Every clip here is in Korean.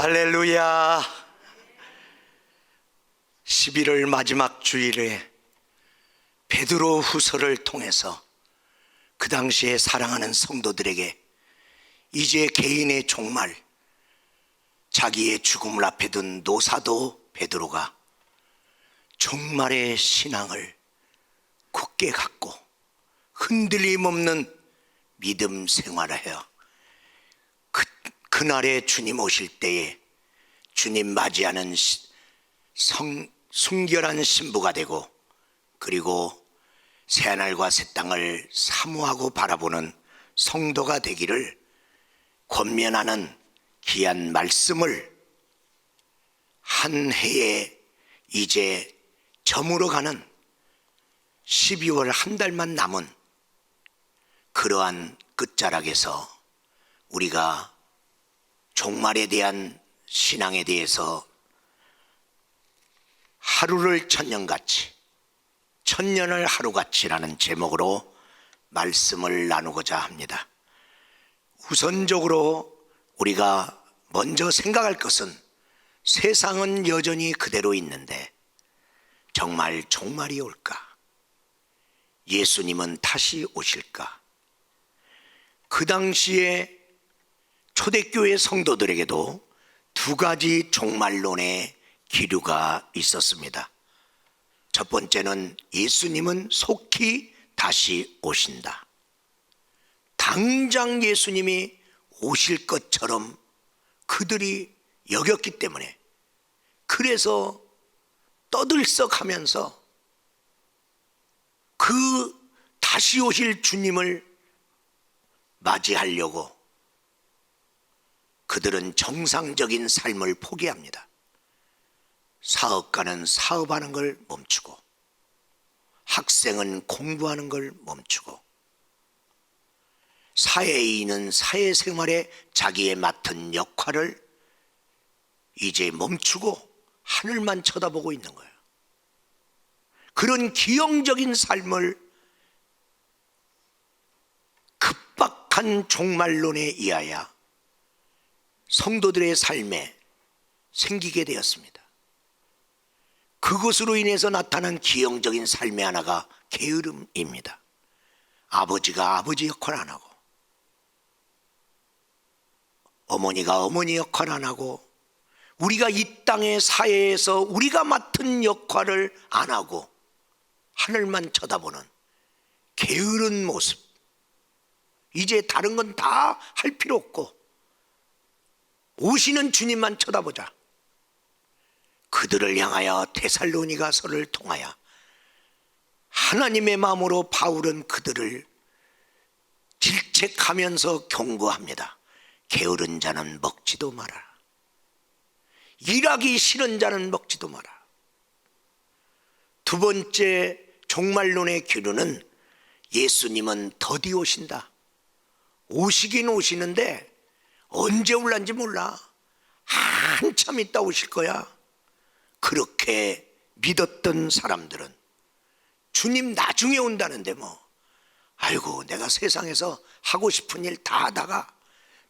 할렐루야. 11월 마지막 주일에 베드로 후서를 통해서 그 당시에 사랑하는 성도들에게 이제 개인의 종말, 자기의 죽음을 앞에 둔 노사도 베드로가 종말의 신앙을 굳게 갖고 흔들림 없는 믿음 생활을 해요. 그날에 주님 오실 때에 주님 맞이하는 순결한 신부가 되고, 그리고 새하늘과 새 땅을 사모하고 바라보는 성도가 되기를 권면하는 귀한 말씀을 한 해에 이제 저물어가는 12월 한 달만 남은 그러한 끝자락에서 우리가 종말에 대한 신앙에 대해서 하루를 천년같이, 천년을 하루같이라는 제목으로 말씀을 나누고자 합니다. 우선적으로 우리가 먼저 생각할 것은 세상은 여전히 그대로 있는데 정말 종말이 올까? 예수님은 다시 오실까? 그 당시에 초대교회 성도들에게도 두 가지 종말론의 기류가 있었습니다. 첫 번째는 예수님은 속히 다시 오신다. 당장 예수님이 오실 것처럼 그들이 여겼기 때문에, 그래서 떠들썩하면서 그 다시 오실 주님을 맞이하려고 그들은 정상적인 삶을 포기합니다. 사업가는 사업하는 걸 멈추고, 학생은 공부하는 걸 멈추고, 사회인은 사회생활에 자기의 맡은 역할을 이제 멈추고 하늘만 쳐다보고 있는 거예요. 그런 기형적인 삶을 급박한 종말론에 의하여 성도들의 삶에 생기게 되었습니다. 그것으로 인해서 나타난 기형적인 삶의 하나가 게으름입니다. 아버지가 아버지 역할 안 하고, 어머니가 어머니 역할 안 하고, 우리가 이 땅의 사회에서 우리가 맡은 역할을 안 하고 하늘만 쳐다보는 게으른 모습. 이제 다른 건 다 할 필요 없고 오시는 주님만 쳐다보자. 그들을 향하여 데살로니가서를 통하여 하나님의 마음으로 바울은 그들을 질책하면서 경고합니다. 게으른 자는 먹지도 마라. 일하기 싫은 자는 먹지도 마라. 두 번째 종말론의 기류는 예수님은 더디 오신다. 오시긴 오시는데 언제 올란지 몰라. 한참 있다 오실 거야. 그렇게 믿었던 사람들은 주님 나중에 온다는데 아이고 내가 세상에서 하고 싶은 일 다 하다가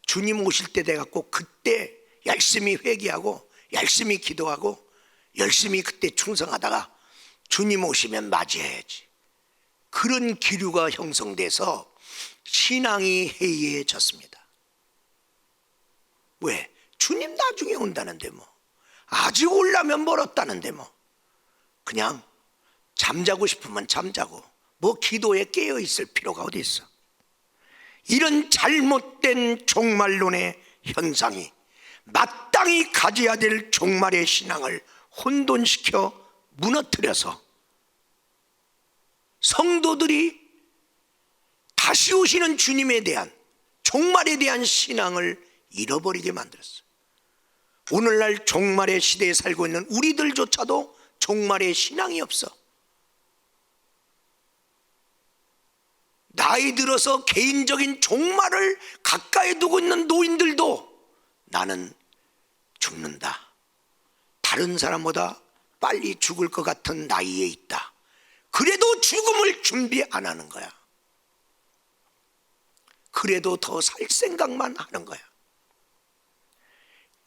주님 오실 때 돼갖고 그때 열심히 회개하고 열심히 기도하고 열심히 그때 충성하다가 주님 오시면 맞이해야지. 그런 기류가 형성돼서 신앙이 해이해졌습니다. 왜? 주님 나중에 온다는데 아직 오려면 멀었다는데 그냥 잠자고 싶으면 잠자고 기도에 깨어 있을 필요가 어디 있어. 이런 잘못된 종말론의 현상이 마땅히 가져야 될 종말의 신앙을 혼돈시켜 무너뜨려서 성도들이 다시 오시는 주님에 대한, 종말에 대한 신앙을 잃어버리게 만들었어요. 오늘날 종말의 시대에 살고 있는 우리들조차도 종말의 신앙이 없어. 나이 들어서 개인적인 종말을 가까이 두고 있는 노인들도 나는 죽는다, 다른 사람보다 빨리 죽을 것 같은 나이에 있다, 그래도 죽음을 준비 안 하는 거야. 그래도 더 살 생각만 하는 거야.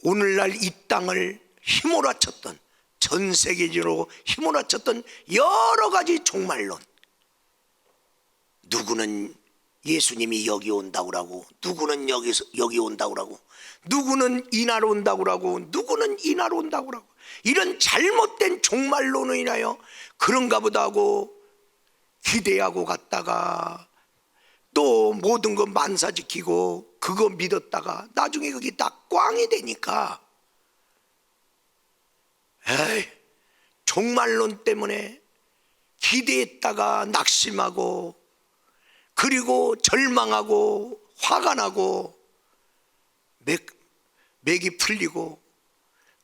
오늘날 이 땅을 휘몰아쳤던, 전 세계적으로 휘몰아쳤던 여러 가지 종말론, 누구는 예수님이 여기 온다고 그러고, 누구는 여기 온다고 그러고, 누구는 이날 온다고 그러고, 누구는 이날 온다고 그러고, 이런 잘못된 종말론으로 인하여 그런가 보다 하고 기대하고 갔다가 또 모든 거 만사지키고 그거 믿었다가 나중에 그게 다 꽝이 되니까, 에이, 종말론 때문에 기대했다가 낙심하고, 그리고 절망하고 화가 나고 맥이 풀리고,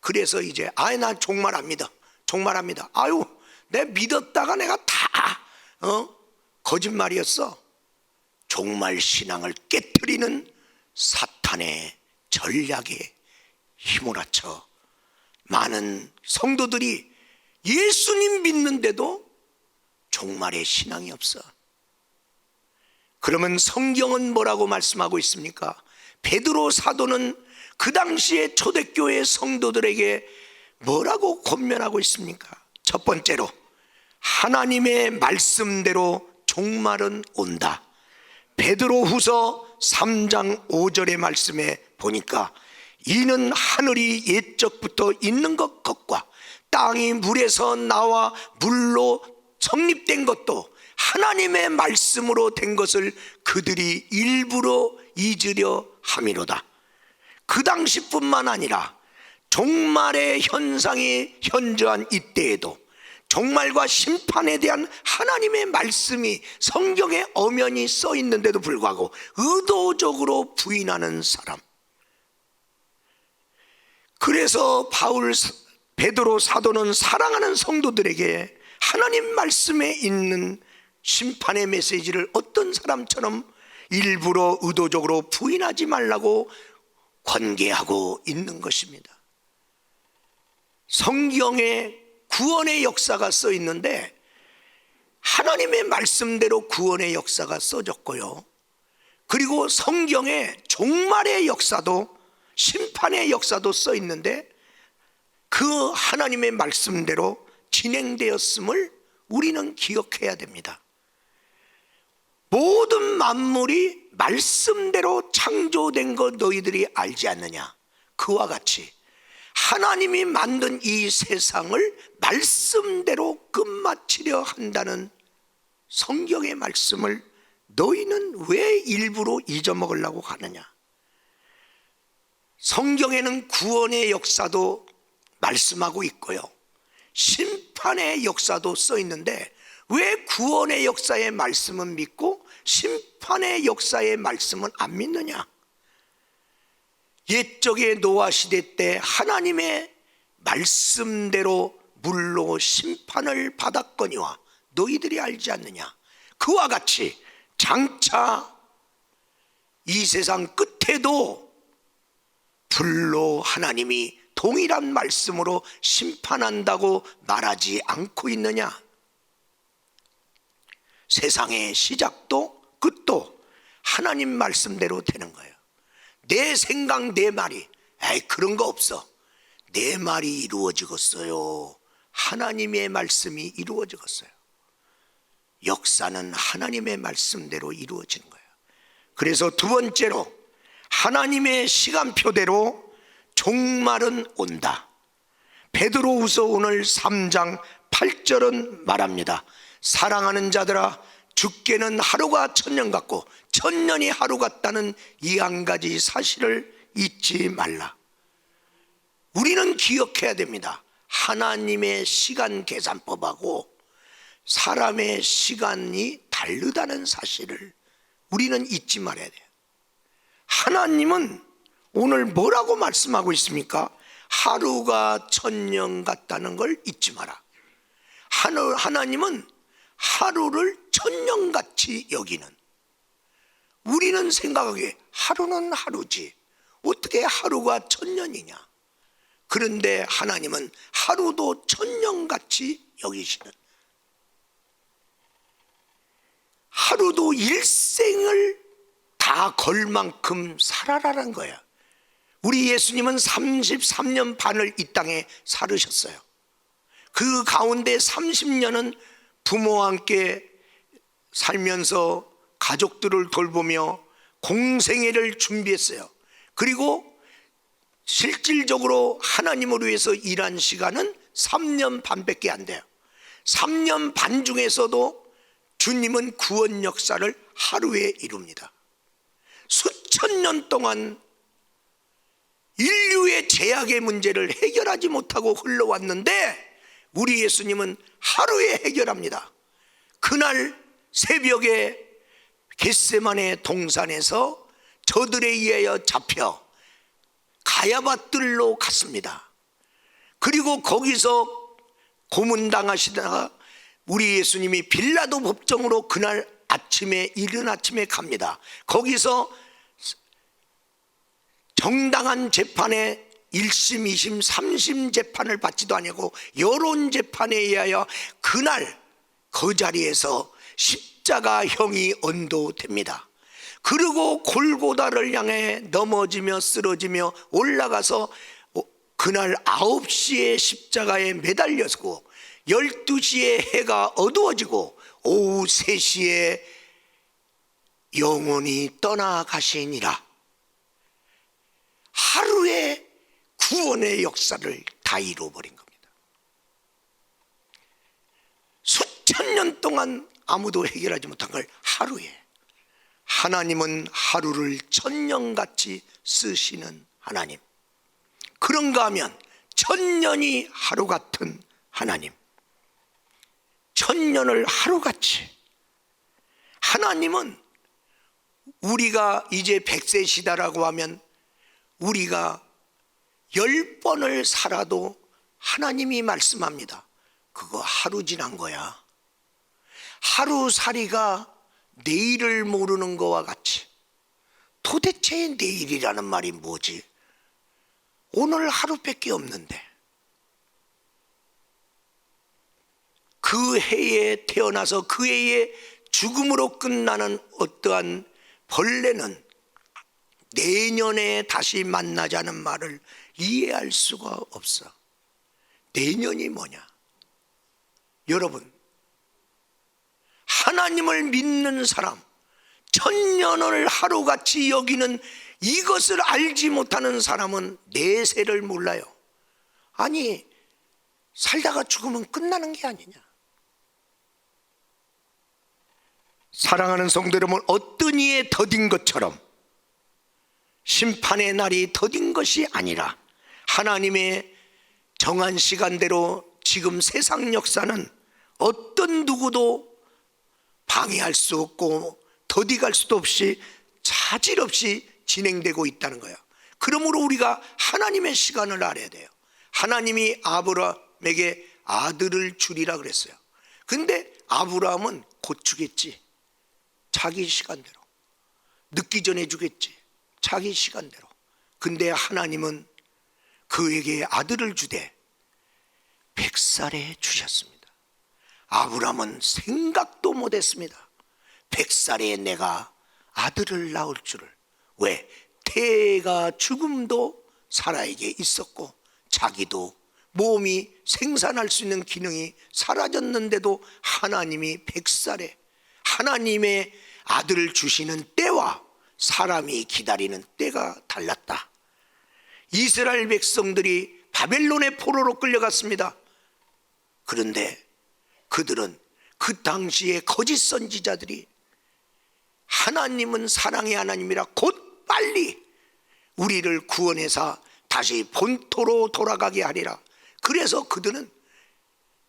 그래서 이제 난 종말합니다. 종말합니다. 아유, 내가 믿었다가 내가 다 거짓말이었어. 종말 신앙을 깨트리는 사탄의 전략에 휘몰아쳐 많은 성도들이 예수님 믿는데도 종말의 신앙이 없어. 그러면 성경은 뭐라고 말씀하고 있습니까? 베드로 사도는 그 당시에 초대교회 성도들에게 뭐라고 권면하고 있습니까? 첫 번째로, 하나님의 말씀대로 종말은 온다. 베드로후서 3장 5절의 말씀에 보니까, 이는 하늘이 옛적부터 있는 것과 땅이 물에서 나와 물로 성립된 것도 하나님의 말씀으로 된 것을 그들이 일부러 잊으려 함이로다. 그 당시뿐만 아니라 종말의 현상이 현저한 이때에도 종말과 심판에 대한 하나님의 말씀이 성경에 엄연히 써 있는데도 불구하고 의도적으로 부인하는 사람. 그래서 베드로 사도는 사랑하는 성도들에게 하나님 말씀에 있는 심판의 메시지를 어떤 사람처럼 일부러 의도적으로 부인하지 말라고 권계하고 있는 것입니다. 성경에 구원의 역사가 써 있는데 하나님의 말씀대로 구원의 역사가 써졌고요, 그리고 성경에 종말의 역사도 심판의 역사도 써 있는데 그 하나님의 말씀대로 진행되었음을 우리는 기억해야 됩니다. 모든 만물이 말씀대로 창조된 것 너희들이 알지 않느냐? 그와 같이 하나님이 만든 이 세상을 말씀대로 끝마치려 한다는 성경의 말씀을 너희는 왜 일부러 잊어먹으려고 하느냐? 성경에는 구원의 역사도 말씀하고 있고요, 심판의 역사도 써 있는데 왜 구원의 역사의 말씀은 믿고 심판의 역사의 말씀은 안 믿느냐? 옛적의 노아 시대 때 하나님의 말씀대로 물로 심판을 받았거니와 너희들이 알지 않느냐? 그와 같이 장차 이 세상 끝에도 불로 하나님이 동일한 말씀으로 심판한다고 말하지 않고 있느냐? 세상의 시작도 끝도 하나님 말씀대로 되는 거예요. 내 생각, 내 말이, 그런 거 없어. 내 말이 이루어지겠어요. 하나님의 말씀이 이루어지겠어요. 역사는 하나님의 말씀대로 이루어지는 거예요. 그래서 두 번째로, 하나님의 시간표대로 종말은 온다. 베드로후서 오늘 3장 8절은 말합니다. 사랑하는 자들아, 죽게는 하루가 천년 같고 천년이 하루 같다는 이 한 가지 사실을 잊지 말라. 우리는 기억해야 됩니다. 하나님의 시간 계산법하고 사람의 시간이 다르다는 사실을 우리는 잊지 말아야 돼요. 하나님은 오늘 뭐라고 말씀하고 있습니까? 하루가 천년 같다는 걸 잊지 마라. 하나님은 하루를 천년같이 여기는, 우리는 생각하기에 하루는 하루지 어떻게 하루가 천년이냐? 그런데 하나님은 하루도 천년같이 여기시는, 하루도 일생을 다 걸 만큼 살아라는 거야. 우리 예수님은 33년 반을 이 땅에 살으셨어요. 그 가운데 30년은 부모와 함께 살면서 가족들을 돌보며 공생애를 준비했어요. 그리고 실질적으로 하나님을 위해서 일한 시간은 3년 반밖에 안 돼요. 3년 반 중에서도 주님은 구원 역사를 하루에 이룹니다. 수천 년 동안 인류의 죄악의 문제를 해결하지 못하고 흘러왔는데 우리 예수님은 하루에 해결합니다. 그날 새벽에 겟세마네 동산에서 저들에 의하여 잡혀 가야바들로 갔습니다. 그리고 거기서 고문당하시다가 우리 예수님이 빌라도 법정으로 그날 아침에 이른 아침에 갑니다. 거기서 정당한 재판에 1심, 2심, 3심 재판을 받지도 아니고 여론 재판에 의하여 그날 그 자리에서 십자가형이 언도됩니다. 그리고 골고다를 향해 넘어지며 쓰러지며 올라가서 그날 9시에 십자가에 매달렸고 12시에 해가 어두워지고 오후 3시에 영원히 떠나가시니라. 하루에 구원의 역사를 다 이루어버린 겁니다. 수천 년 동안 아무도 해결하지 못한 걸 하루에. 하나님은 하루를 천년같이 쓰시는 하나님. 그런가 하면 천년이 하루 같은 하나님. 천년을 하루같이. 하나님은 우리가 이제 100세시다라고 하면 우리가 10번을 살아도 하나님이 말씀합니다. 그거 하루 지난 거야. 하루살이가 내일을 모르는 거와 같이. 도대체 내일이라는 말이 뭐지? 오늘 하루밖에 없는데. 그 해에 태어나서 그 해에 죽음으로 끝나는 어떠한 벌레는 내년에 다시 만나자는 말을 이해할 수가 없어. 내년이 뭐냐? 여러분, 하나님을 믿는 사람, 천년을 하루같이 여기는 이것을 알지 못하는 사람은 내세를 몰라요. 아니, 살다가 죽으면 끝나는 게 아니냐. 사랑하는 성도 여러분, 어떤 이에 더딘 것처럼 심판의 날이 더딘 것이 아니라 하나님의 정한 시간대로 지금 세상 역사는 어떤 누구도 방해할 수 없고 더디갈 수도 없이 차질 없이 진행되고 있다는 거예요. 그러므로 우리가 하나님의 시간을 알아야 돼요. 하나님이 아브라함에게 아들을 주리라 그랬어요. 근데 아브라함은 곧 주겠지. 자기 시간대로. 늦기 전에 주겠지. 자기 시간대로. 근데 하나님은 그에게 아들을 주되 100살에 주셨습니다. 아브라함은 생각도 못했습니다. 100살에 내가 아들을 낳을 줄을. 왜? 태가 죽음도 사라에게 있었고 자기도 몸이 생산할 수 있는 기능이 사라졌는데도 하나님이 100살에 하나님의 아들을 주시는 때와 사람이 기다리는 때가 달랐다. 이스라엘 백성들이 바벨론의 포로로 끌려갔습니다. 그런데 그들은 그 당시에 거짓 선지자들이 하나님은 사랑의 하나님이라 곧 빨리 우리를 구원해서 다시 본토로 돌아가게 하리라. 그래서 그들은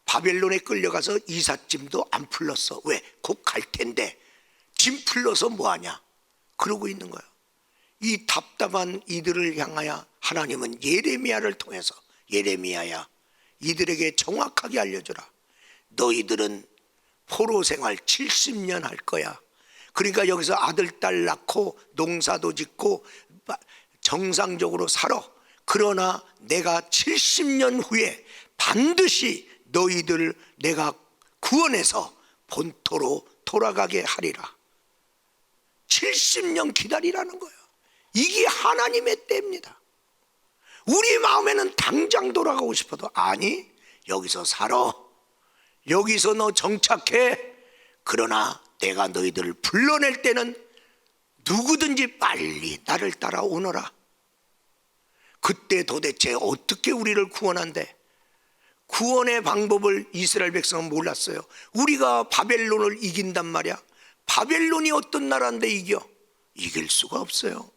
바벨론에 끌려가서 이삿짐도 안 풀렀어. 왜? 곧 갈 텐데 짐 풀러서 뭐하냐 그러고 있는 거야. 이 답답한 이들을 향하여 하나님은 예레미야를 통해서 예레미야야, 이들에게 정확하게 알려주라. 너희들은 포로 생활 70년 할 거야. 그러니까 여기서 아들 딸 낳고 농사도 짓고 정상적으로 살아. 그러나 내가 70년 후에 반드시 너희들을 내가 구원해서 본토로 돌아가게 하리라. 70년 기다리라는 거예요. 이게 하나님의 때입니다. 우리 마음에는 당장 돌아가고 싶어도 아니, 여기서 살아, 여기서 너 정착해. 그러나 내가 너희들을 불러낼 때는 누구든지 빨리 나를 따라오너라. 그때 도대체 어떻게 우리를 구원한대? 구원의 방법을 이스라엘 백성은 몰랐어요. 우리가 바벨론을 이긴단 말이야. 바벨론이 어떤 나라인데 이길 수가 없어요.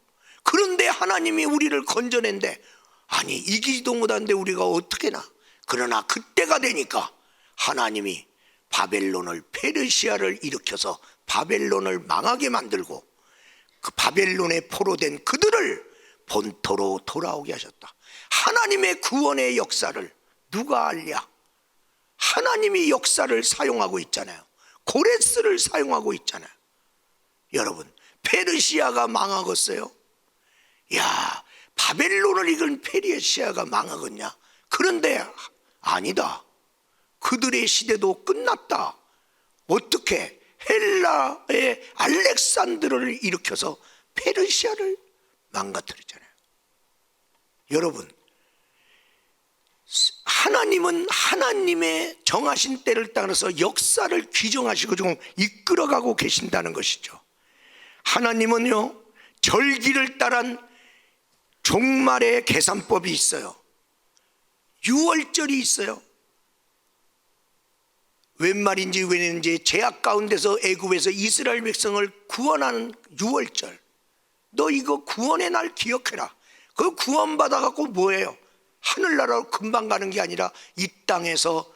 그런데 하나님이 우리를 건져낸대. 아니, 이기지도 못한데 우리가 어떻게나. 그러나 그때가 되니까 하나님이 바벨론을, 페르시아를 일으켜서 바벨론을 망하게 만들고 그 바벨론에 포로된 그들을 본토로 돌아오게 하셨다. 하나님의 구원의 역사를 누가 알랴? 하나님이 역사를 사용하고 있잖아요. 고레스를 사용하고 있잖아요. 여러분, 페르시아가 망하겠어요? 야, 바벨론을 이긴 페르시아가 망하겠냐? 그런데 아니다. 그들의 시대도 끝났다. 어떻게? 헬라의 알렉산드로를 일으켜서 페르시아를 망가뜨리잖아요. 여러분, 하나님은 하나님의 정하신 때를 따라서 역사를 규정하시고 지금 이끌어가고 계신다는 것이죠. 하나님은요, 절기를 따른 종말의 계산법이 있어요. 유월절이 있어요. 웬 말인지 왜인지 제약 가운데서 애굽에서 이스라엘 백성을 구원하는 유월절, 너 이거 구원의 날 기억해라. 그 구원받아 갖고 뭐예요? 하늘나라로 금방 가는 게 아니라 이 땅에서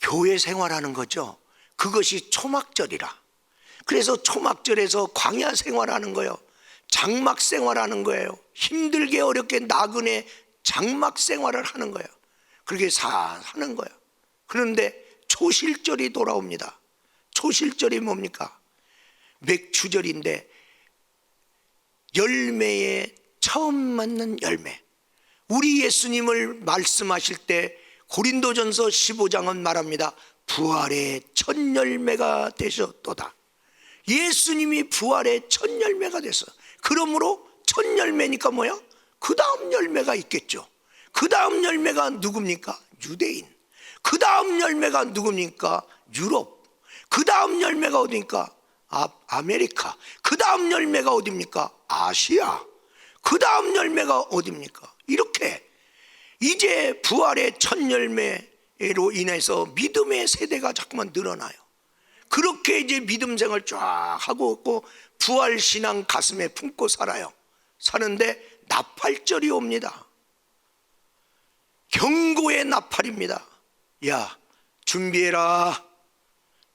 교회 생활하는 거죠. 그것이 초막절이라. 그래서 초막절에서 광야 생활하는 거예요. 장막 생활하는 거예요. 힘들게 어렵게 나그네 장막 생활을 하는 거예요. 그렇게 사는 거예요. 그런데 초실절이 돌아옵니다. 초실절이 뭡니까? 맥추절인데 열매에 처음 맞는 열매. 우리 예수님을 말씀하실 때 고린도전서 15장은 말합니다. 부활의 첫 열매가 되셨도다. 예수님이 부활의 첫 열매가 됐어. 그러므로 첫 열매니까 뭐야? 그 다음 열매가 있겠죠. 그 다음 열매가 누굽니까? 유대인. 그 다음 열매가 누굽니까? 유럽. 그 다음 열매가 어디입니까? 아메리카. 그 다음 열매가 어디입니까? 아시아. 그 다음 열매가 어디입니까? 이렇게 이제 부활의 첫 열매로 인해서 믿음의 세대가 자꾸만 늘어나요. 그렇게 이제 믿음 생활 쫙 하고 있고 부활 신앙 가슴에 품고 살아요. 사는데 나팔절이 옵니다. 경고의 나팔입니다. 야, 준비해라.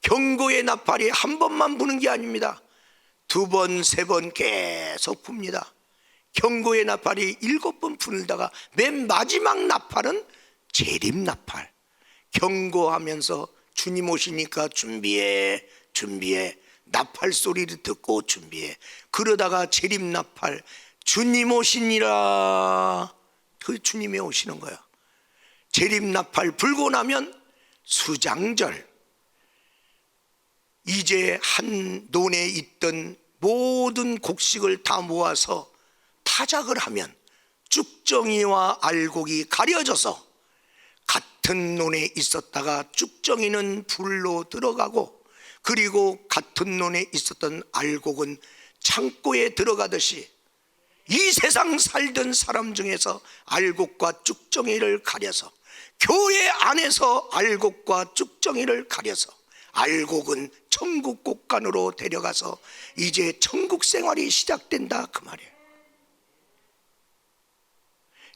경고의 나팔이 한 번만 부는 게 아닙니다. 두 번, 세 번 계속 붑니다. 경고의 나팔이 7번 불다가 맨 마지막 나팔은 재림 나팔. 경고하면서 주님 오시니까 준비해, 준비해. 나팔 소리를 듣고 준비해. 그러다가 재림 나팔, 주님 오시니라. 그 주님이 오시는 거야. 재림 나팔 불고 나면 수장절. 이제 한 논에 있던 모든 곡식을 다 모아서 타작을 하면 쭉정이와 알곡이 가려져서 같은 논에 있었다가 쭉정이는 불로 들어가고 그리고 같은 논에 있었던 알곡은 창고에 들어가듯이 이 세상 살던 사람 중에서 알곡과 쭉정이를 가려서 교회 안에서 알곡과 쭉정이를 가려서 알곡은 천국 곳간으로 데려가서 이제 천국 생활이 시작된다 그 말이에요.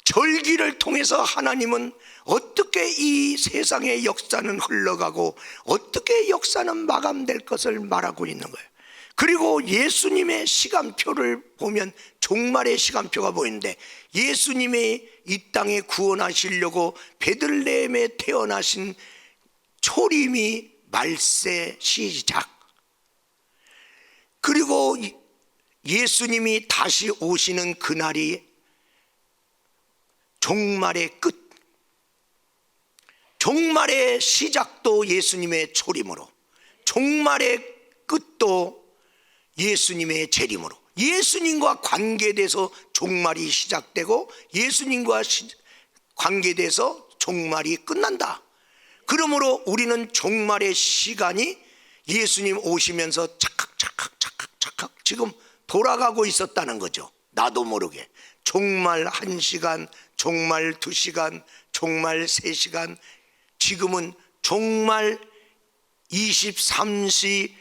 절기를 통해서 하나님은 어떻게 이 세상의 역사는 흘러가고 어떻게 역사는 마감될 것을 말하고 있는 거예요. 그리고 예수님의 시간표를 보면 종말의 시간표가 보이는데 예수님이 이 땅에 구원하시려고 베들레헴에 태어나신 초림이 말세 시작, 그리고 예수님이 다시 오시는 그날이 종말의 끝, 종말의 시작도 예수님의 초림으로, 종말의 끝도 예수님의 재림으로 예수님과 관계돼서 종말이 시작되고 예수님과 관계돼서 종말이 끝난다. 그러므로 우리는 종말의 시간이 예수님 오시면서 착각 지금 돌아가고 있었다는 거죠. 나도 모르게 종말 1시간, 종말 2시간, 종말 3시간, 지금은 종말 23시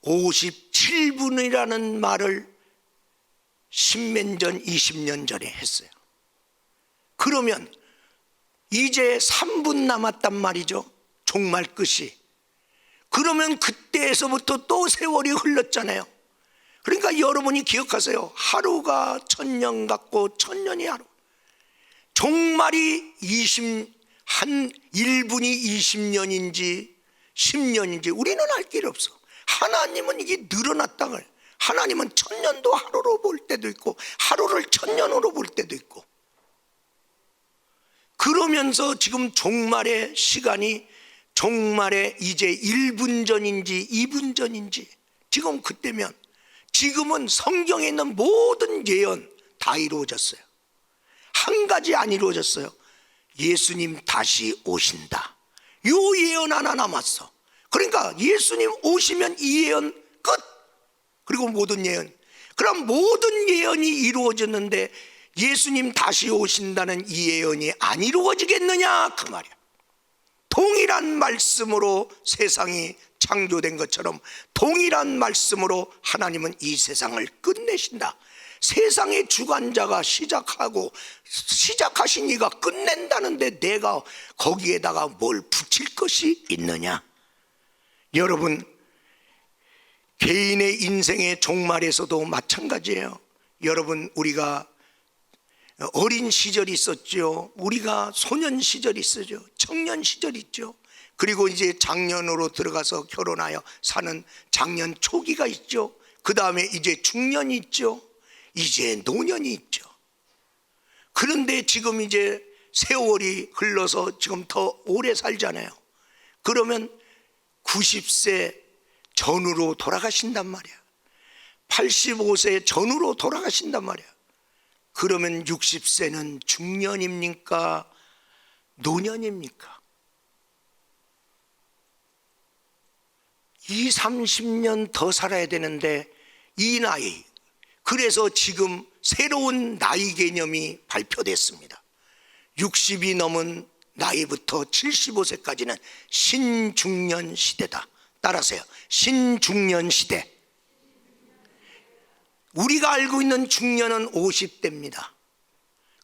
57분이라는 말을 10년 전, 20년 전에 했어요. 그러면 이제 3분 남았단 말이죠. 종말 끝이. 그러면 그때에서부터 또 세월이 흘렀잖아요. 그러니까 여러분이 기억하세요. 하루가 1000년 같고 1000년이 하루. 종말이 1분이 20년인지 10년인지 우리는 알 길 없어. 하나님은 이게 늘어났다는 걸. 하나님은 1000년도 하루로 볼 때도 있고 하루를 1000년으로 볼 때도 있고. 그러면서 지금 종말의 시간이 종말에 이제 1분 전인지 2분 전인지 지금 그때면 지금은 성경에 있는 모든 예언 다 이루어졌어요. 한 가지 안 이루어졌어요. 예수님 다시 오신다. 요 예언 하나 남았어. 그러니까 예수님 오시면 이 예언 끝. 그리고 모든 예언. 그럼 모든 예언이 이루어졌는데 예수님 다시 오신다는 이 예언이 안 이루어지겠느냐 그 말이야. 동일한 말씀으로 세상이 창조된 것처럼 동일한 말씀으로 하나님은 이 세상을 끝내신다. 세상의 주관자가 시작하신 이가 끝낸다는데 내가 거기에다가 뭘 붙일 것이 있느냐. 여러분, 개인의 인생의 종말에서도 마찬가지예요. 여러분, 우리가 어린 시절이 있었죠. 우리가 소년 시절이 있었죠. 청년 시절이 있죠. 그리고 이제 장년으로 들어가서 결혼하여 사는 장년 초기가 있죠. 그 다음에 이제 중년이 있죠. 이제 노년이 있죠. 그런데 지금 이제 세월이 흘러서 지금 더 오래 살잖아요. 그러면 90세 전후로 돌아가신단 말이야. 85세 전후로 돌아가신단 말이야. 그러면 60세는 중년입니까? 노년입니까? 20, 30년 더 살아야 되는데 이 나이. 그래서 지금 새로운 나이 개념이 발표됐습니다. 60이 넘은 나이부터 75세까지는 신중년 시대다. 따라하세요. 신중년 시대. 우리가 알고 있는 중년은 50대입니다.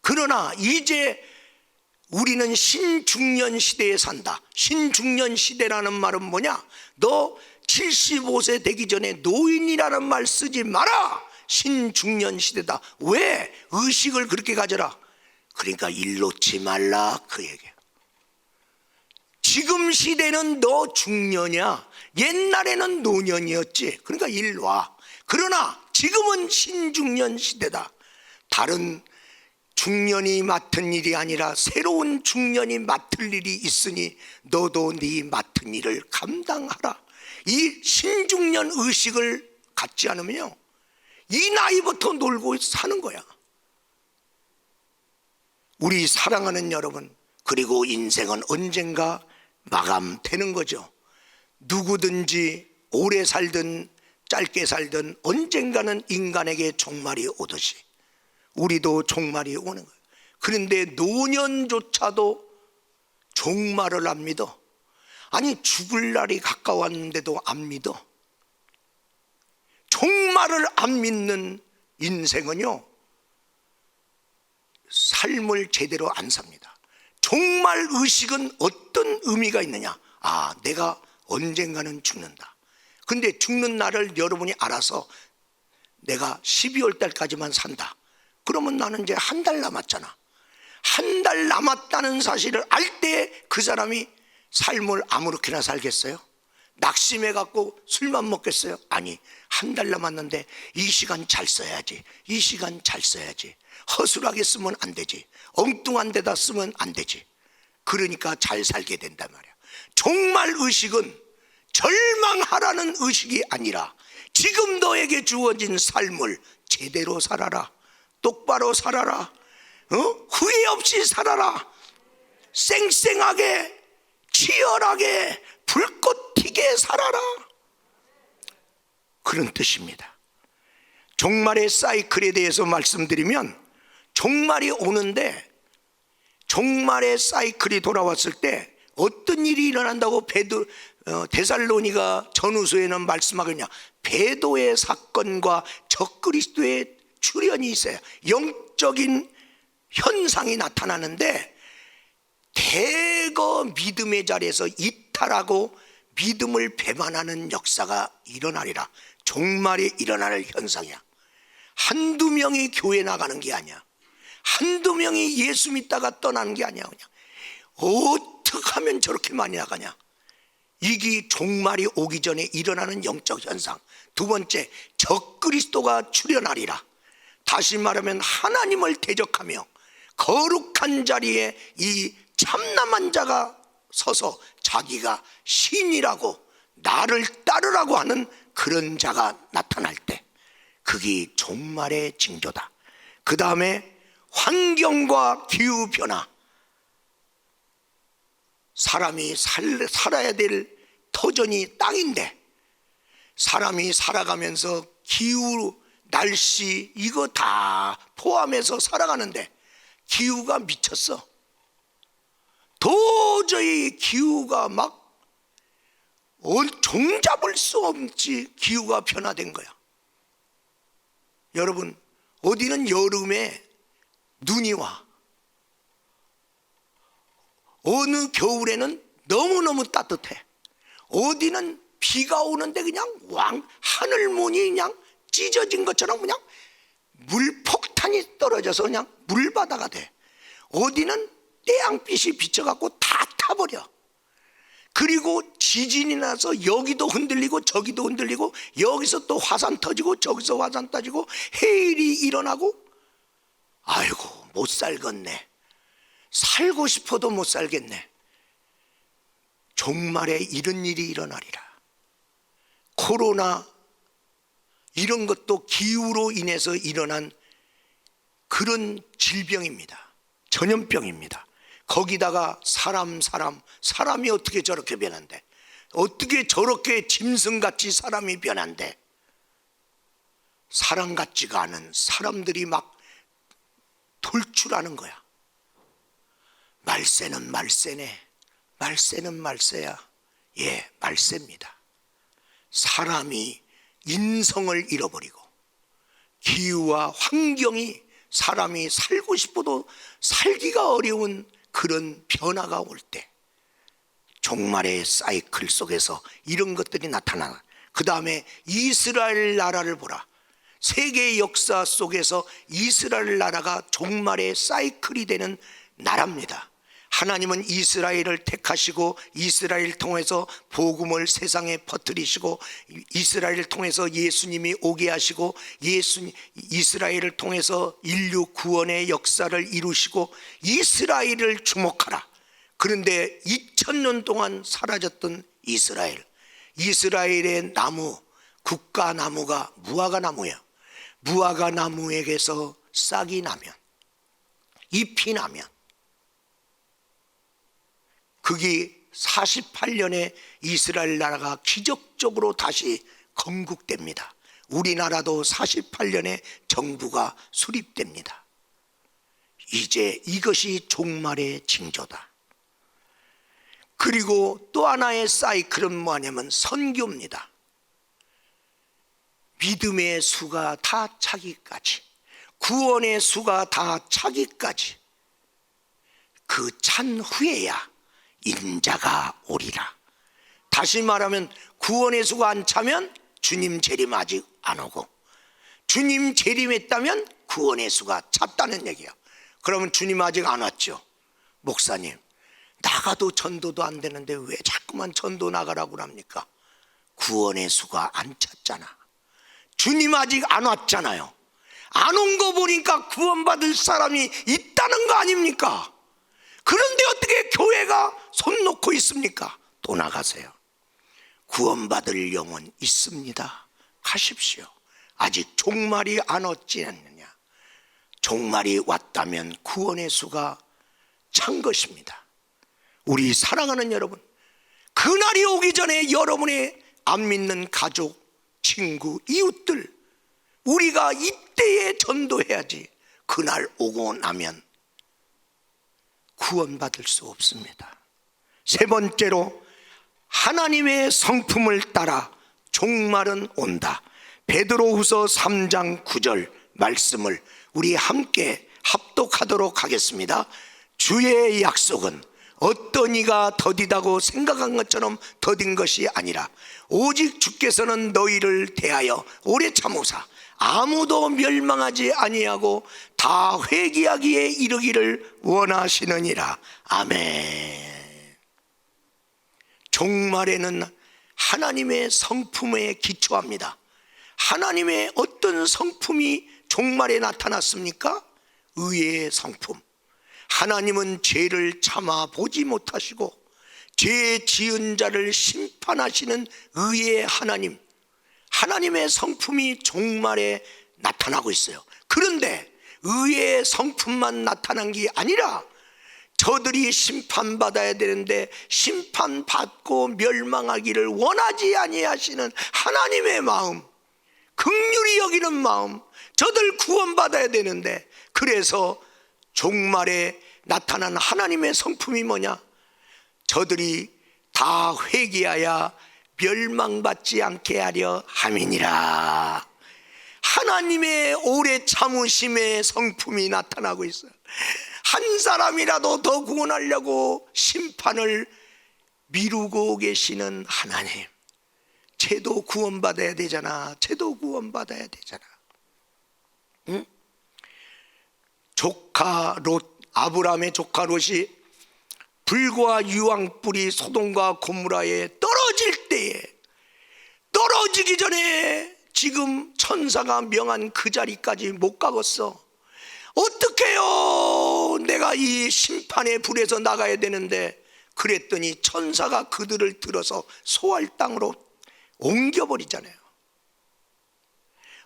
그러나 이제 우리는 신중년 시대에 산다. 신중년 시대라는 말은 뭐냐? 너 75세 되기 전에 노인이라는 말 쓰지 마라. 신중년 시대다. 왜? 의식을 그렇게 가져라. 그러니까 일 놓지 말라 그 얘기야. 지금 시대는 너 중년이야. 옛날에는 노년이었지. 그러니까 일 놔. 그러나 지금은 신중년 시대다. 다른 중년이 맡은 일이 아니라 새로운 중년이 맡을 일이 있으니 너도 네 맡은 일을 감당하라. 이 신중년 의식을 갖지 않으면요, 이 나이부터 놀고 사는 거야. 우리 사랑하는 여러분, 그리고 인생은 언젠가 마감되는 거죠. 누구든지 오래 살든 짧게 살든 언젠가는 인간에게 종말이 오듯이 우리도 종말이 오는 거예요. 그런데 노년조차도 종말을 안 믿어. 아니, 죽을 날이 가까웠는데도 안 믿어. 종말을 안 믿는 인생은요, 삶을 제대로 안 삽니다. 종말 의식은 어떤 의미가 있느냐? 아, 내가 언젠가는 죽는다. 근데 죽는 날을 여러분이 알아서 내가 12월 달까지만 산다. 그러면 나는 이제 한 달 남았잖아. 한 달 남았다는 사실을 알 때 그 사람이 삶을 아무렇게나 살겠어요? 낙심해 갖고 술만 먹겠어요? 아니, 한 달 남았는데 이 시간 잘 써야지. 이 시간 잘 써야지. 허술하게 쓰면 안 되지. 엉뚱한 데다 쓰면 안 되지. 그러니까 잘 살게 된단 말이야. 종말 의식은 절망하라는 의식이 아니라 지금 너에게 주어진 삶을 제대로 살아라. 똑바로 살아라. 후회 없이 살아라. 쌩쌩하게 치열하게 불꽃 튀게 살아라. 그런 뜻입니다. 종말의 사이클에 대해서 말씀드리면, 종말이 오는데 종말의 사이클이 돌아왔을 때 어떤 일이 일어난다고 데살로니가 전후서에는 말씀하거든요. 배도의 사건과 적그리스도의 출현이 있어요. 영적인 현상이 나타나는데, 대거 믿음의 자리에서 이탈하고 믿음을 배반하는 역사가 일어나리라. 종말이 일어날 현상이야. 한두 명이 교회 나가는 게 아니야. 한두 명이 예수 믿다가 떠나는 게 아니야. 그냥 어떻게 하면 저렇게 많이 나가냐. 이게 종말이 오기 전에 일어나는 영적 현상. 두 번째, 적그리스도가 출현하리라. 다시 말하면 하나님을 대적하며 거룩한 자리에 이 참남한 자가 서서 자기가 신이라고 나를 따르라고 하는 그런 자가 나타날 때, 그게 종말의 징조다. 그 다음에 환경과 기후변화. 사람이 살아야 될 터전이 땅인데, 사람이 살아가면서 기후, 날씨 이거 다 포함해서 살아가는데 기후가 미쳤어. 도저히 기후가 막 종잡을 수 없이 기후가 변화된 거야. 여러분, 어디는 여름에 눈이 와, 어느 겨울에는 너무너무 따뜻해, 어디는 비가 오는데 그냥 하늘문이 그냥 찢어진 것처럼 그냥 물폭탄이 떨어져서 그냥 물바다가 돼. 어디는 태양빛이 비쳐갖고 다 타버려. 그리고 지진이 나서 여기도 흔들리고 저기도 흔들리고, 여기서 또 화산 터지고 저기서 화산 터지고 해일이 일어나고, 아이고 못 살겠네. 살고 싶어도 못 살겠네. 종말에 이런 일이 일어나리라. 코로나 이런 것도 기후로 인해서 일어난 그런 질병입니다. 전염병입니다. 거기다가 사람이 어떻게 저렇게 변한대? 어떻게 저렇게 짐승같이 사람이 변한대? 사람 같지가 않은 사람들이 막 돌출하는 거야. 말세는 말세네. 말세는 말세야. 예, 말세입니다. 사람이 인성을 잃어버리고 기후와 환경이 사람이 살고 싶어도 살기가 어려운 그런 변화가 올 때, 종말의 사이클 속에서 이런 것들이 나타나. 그 다음에 이스라엘 나라를 보라. 세계 역사 속에서 이스라엘 나라가 종말의 사이클이 되는 나라입니다. 하나님은 이스라엘을 택하시고 이스라엘 통해서 복음을 세상에 퍼뜨리시고, 이스라엘을 통해서 예수님이 오게 하시고, 이스라엘을 통해서 인류 구원의 역사를 이루시고, 이스라엘을 주목하라. 그런데 2000년 동안 사라졌던 이스라엘의 나무, 국가나무가 무화과나무예요. 무화과나무에게서 싹이 나면, 잎이 나면, 그게 48년에 이스라엘 나라가 기적적으로 다시 건국됩니다. 우리나라도 48년에 정부가 수립됩니다. 이제 이것이 종말의 징조다. 그리고 또 하나의 사이클은 뭐냐면 선교입니다. 믿음의 수가 다 차기까지, 구원의 수가 다 차기까지, 그 찬 후에야 인자가 오리라. 다시 말하면 구원의 수가 안 차면 주님 재림 아직 안 오고, 주님 재림했다면 구원의 수가 찼다는 얘기야. 그러면 주님 아직 안 왔죠. 목사님, 나가도 전도도 안 되는데 왜 자꾸만 전도 나가라고 합니까? 구원의 수가 안 찼잖아. 주님 아직 안 왔잖아요. 안 온 거 보니까 구원받을 사람이 있다는 거 아닙니까? 그런데 어떻게 교회가 손 놓고 있습니까? 또 나가세요. 구원받을 영혼 있습니다. 가십시오. 아직 종말이 안 왔지 않느냐. 종말이 왔다면 구원의 수가 찬 것입니다. 우리 사랑하는 여러분, 그날이 오기 전에 여러분의 안 믿는 가족, 친구, 이웃들 우리가 이때에 전도해야지. 그날 오고 나면 구원받을 수 없습니다. 세 번째로, 하나님의 성품을 따라 종말은 온다. 베드로후서 3장 9절 말씀을 우리 함께 합독하도록 하겠습니다. 주의 약속은 어떤 이가 더디다고 생각한 것처럼 더딘 것이 아니라 오직 주께서는 너희를 대하여 오래 참으사 아무도 멸망하지 아니하고 다 회개하기에 이르기를 원하시느니라. 아멘. 종말에는 하나님의 성품에 기초합니다. 하나님의 어떤 성품이 종말에 나타났습니까? 의의 성품. 하나님은 죄를 참아 보지 못하시고 죄 지은 자를 심판하시는 의의 하나님, 하나님의 성품이 종말에 나타나고 있어요. 그런데 의의 성품만 나타난 게 아니라 저들이 심판받아야 되는데 심판받고 멸망하기를 원하지 아니하시는 하나님의 마음, 긍휼히 여기는 마음, 저들 구원받아야 되는데, 그래서 종말에 나타난 하나님의 성품이 뭐냐? 저들이 다 회개하여 멸망받지 않게 하려 함이니라. 하나님의 오래 참으심의 성품이 나타나고 있어요. 한 사람이라도 더 구원하려고 심판을 미루고 계시는 하나님, 쟤도 구원받아야 되잖아, 쟤도 구원받아야 되잖아. 응? 조카 롯, 아브라함의 조카 롯이 불과 유황불이 소돔과 고모라에 떨어질 때에, 떨어지기 전에 지금 천사가 명한 그 자리까지 못 가겠어. 어떡해요, 내가 이 심판의 불에서 나가야 되는데. 그랬더니 천사가 그들을 들어서 소알 땅으로 옮겨버리잖아요.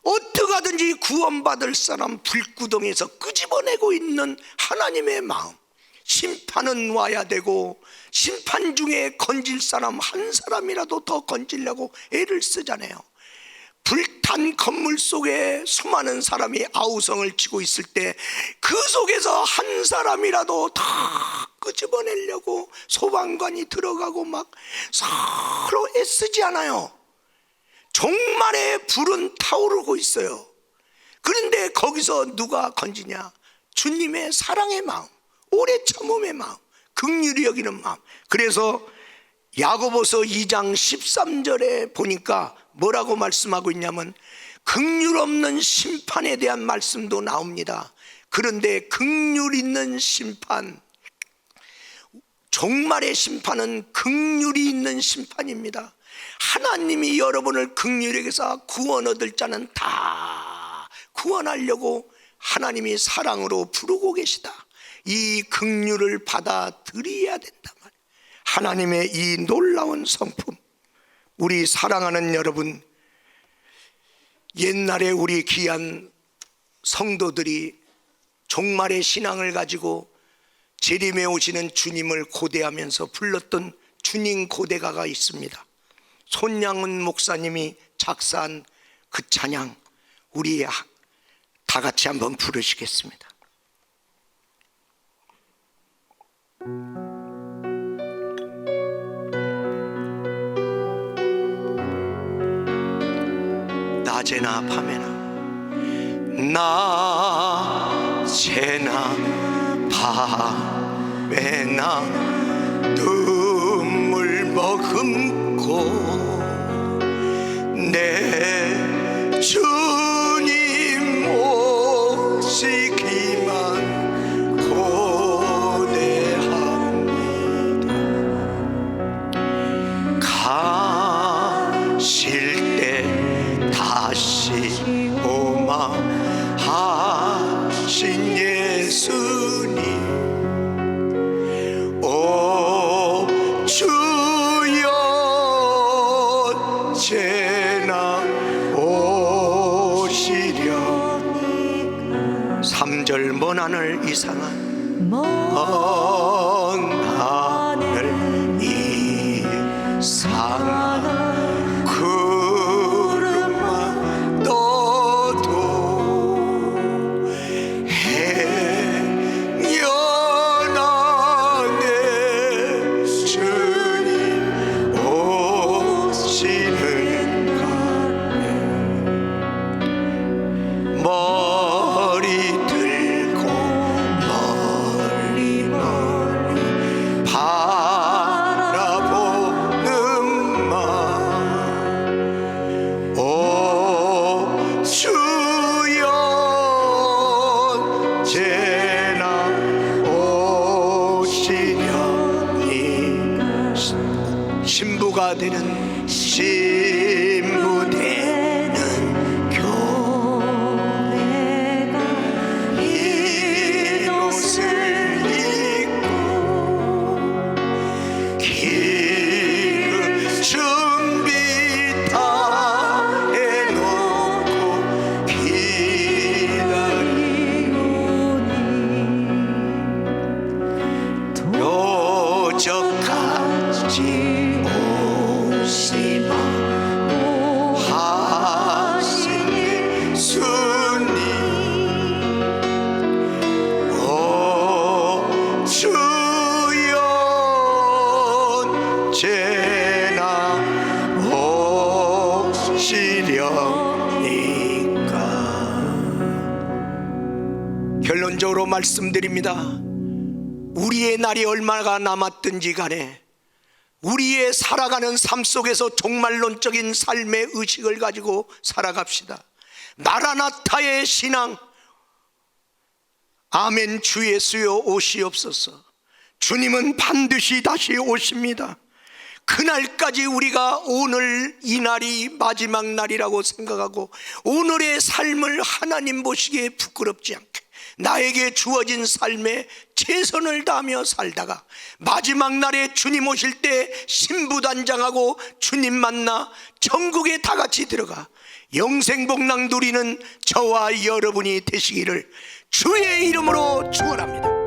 어떻게 하든지 구원받을 사람 불구덩이에서 끄집어내고 있는 하나님의 마음. 심판은 와야 되고 심판 중에 건질 사람 한 사람이라도 더 건지려고 애를 쓰잖아요. 불탄 건물 속에 수많은 사람이 아우성을 치고 있을 때 그 속에서 한 사람이라도 다 끄집어내려고 소방관이 들어가고 막 서로 애쓰지 않아요. 종말의 불은 타오르고 있어요. 그런데 거기서 누가 건지냐? 주님의 사랑의 마음, 오래 참음의 마음, 긍휼히 여기는 마음. 그래서 야고보서 2장 13절에 보니까 뭐라고 말씀하고 있냐면 긍휼 없는 심판에 대한 말씀도 나옵니다. 그런데 긍휼 있는 심판, 종말의 심판은 긍휼이 있는 심판입니다. 하나님이 여러분을 긍휼히 여기서 구원 얻을 자는 다 구원하려고 하나님이 사랑으로 부르고 계시다. 이 긍휼을 받아들여야 된단 말이에요. 하나님의 이 놀라운 성품, 우리 사랑하는 여러분, 옛날에 우리 귀한 성도들이 종말의 신앙을 가지고 재림에 오시는 주님을 고대하면서 불렀던 주님 고대가가 있습니다. 손양은 목사님이 작사한 그 찬양, 우리 다 같이 한번 부르시겠습니다. 낮에나 밤에나, 낮에나 밤에나 눈물 머금고 내 주님 오시기만 고대합니다. 가실 때 다시 오마 하신 예수님, 오 주여 언제나 오시리라. 하늘 이상한 먼 하늘 이상한 구름만 떠도 행여나 내 주님 오시는 가에 머리 들고 멀리 멀리 바라보는 마 오 주여 언제나 오시려니 신부가 되는 신부 되는 교회가 흰 옷을 입고 기름 준비 다 해놓고 기다리오니 요적같이 오시마 하시니 주님 오 주여 언제나 오시려니까. 결론적으로 말씀드립니다. 우리의 날이 얼마나 남았든지 간에 우리의 살아가는 삶 속에서 종말론적인 삶의 의식을 가지고 살아갑시다. 마라나타의 신앙, 아멘 주 예수여 오시옵소서. 주님은 반드시 다시 오십니다. 그날까지 우리가 오늘 이 날이 마지막 날이라고 생각하고 오늘의 삶을 하나님 보시기에 부끄럽지 않게 나에게 주어진 삶에 최선을 다하며 살다가 마지막 날에 주님 오실 때 신부단장하고 주님 만나 천국에 다 같이 들어가 영생복락 누리는 저와 여러분이 되시기를 주의 이름으로 축원합니다.